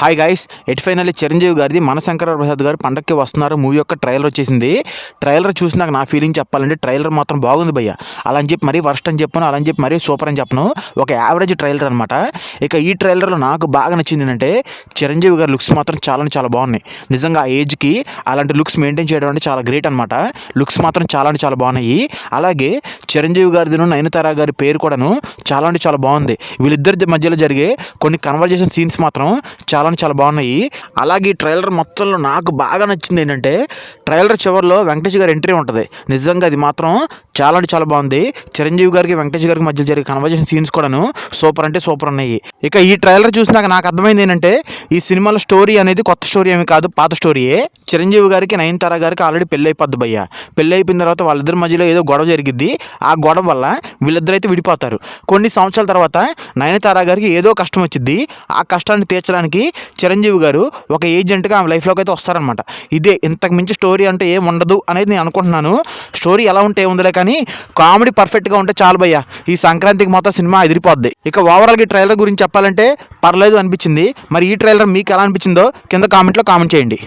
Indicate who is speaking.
Speaker 1: Hi guys, at finally Chiranjeevi గారిది మన శంకర ప్రసాద్ గారు పండక్కి వస్తున్నారు మూవీ యొక్క ట్రైలర్ వచ్చేసింది. ట్రైలర్ చూసి నా ఫీలింగ్ చెప్పాలంటే ట్రైలర్ మాత్రం బాగుంది భయ్య. అలా అని చెప్పి మరీ వర్స్ట్ అని చెప్పను, అలా అని చెప్పి మరీ సూపర్ అని చెప్పను, ఒక యావరేజ్ ట్రైలర్ అనమాట. ఇక ఈ ట్రైలర్లో నాకు బాగా నచ్చింది ఏంటంటే చిరంజీవి గారి లుక్స్ మాత్రం చాలా బాగున్నాయి. నిజంగా ఆ ఏజ్కి అలాంటి లుక్స్ మెయింటైన్ చేయడం అంటే చాలా గ్రేట్ అనమాట. లుక్స్ మాత్రం చాలా బాగున్నాయి. అలాగే చిరంజీవి గారిది నయనతార గారి పేరు కూడాను చాలా బాగుంది. వీళ్ళిద్దరి మధ్యలో జరిగే కొన్ని కన్వర్జేషన్ సీన్స్ మాత్రం చాలా బాగున్నాయి. అలాగే ట్రైలర్ మొత్తంలో నాకు బాగా నచ్చింది ఏంటంటే ట్రైలర్ చివరిలో వెంకటేష్ గారి ఎంట్రీ ఉంటుంది. నిజంగా అది మాత్రం చాలా బాగుంది. చిరంజీవి గారికి వెంకటేష్ గారికి మధ్య జరిగే కన్వర్జేషన్ సీన్స్ కూడాను సూపర్ అంటే సూపర్ ఉన్నాయి. ఇక ఈ ట్రైలర్ చూసినాక నాకు అర్థమైంది ఏంటంటే ఈ సినిమాలో స్టోరీ అనేది కొత్త స్టోరీ ఏమి కాదు, పాత స్టోరీయే. చిరంజీవి గారికి నయనతార గారికి ఆల్రెడీ పెళ్ళి అయిపోద్ది భయ్య. పెళ్ళి అయిపోయిన తర్వాత వాళ్ళిద్దరి మధ్యలో ఏదో గొడవ జరిగిద్ది. ఆ గొడవ వల్ల వీళ్ళిద్దరైతే విడిపోతారు. కొన్ని సంవత్సరాల తర్వాత నయనతార గారికి ఏదో కష్టం వచ్చింది. ఆ కష్టాన్ని తీర్చడానికి చిరంజీవి గారు ఒక ఏజెంట్గా ఆమె లైఫ్లోకి అయితే వస్తారనమాట. ఇదే ఇంతకు మించి స్టోరీ అంటే ఏం ఉండదు అనేది నేను అనుకుంటున్నాను. స్టోరీ ఎలా ఉంటే ఏముందిలే కానీ కామెడీ పర్ఫెక్ట్గా ఉంటే చాలు భయ్య. ఈ సంక్రాంతికి మొత్తం సినిమా ఎదిరిపోద్ది. ఇక ఓవరాల్గా ఈ ట్రైలర్ గురించి చెప్పాలంటే పర్లేదు అనిపించింది. మరి ఈ ట్రైలర్ మీకు ఎలా అనిపించిందో కింద కామెంట్లో కామెంట్ చేయండి.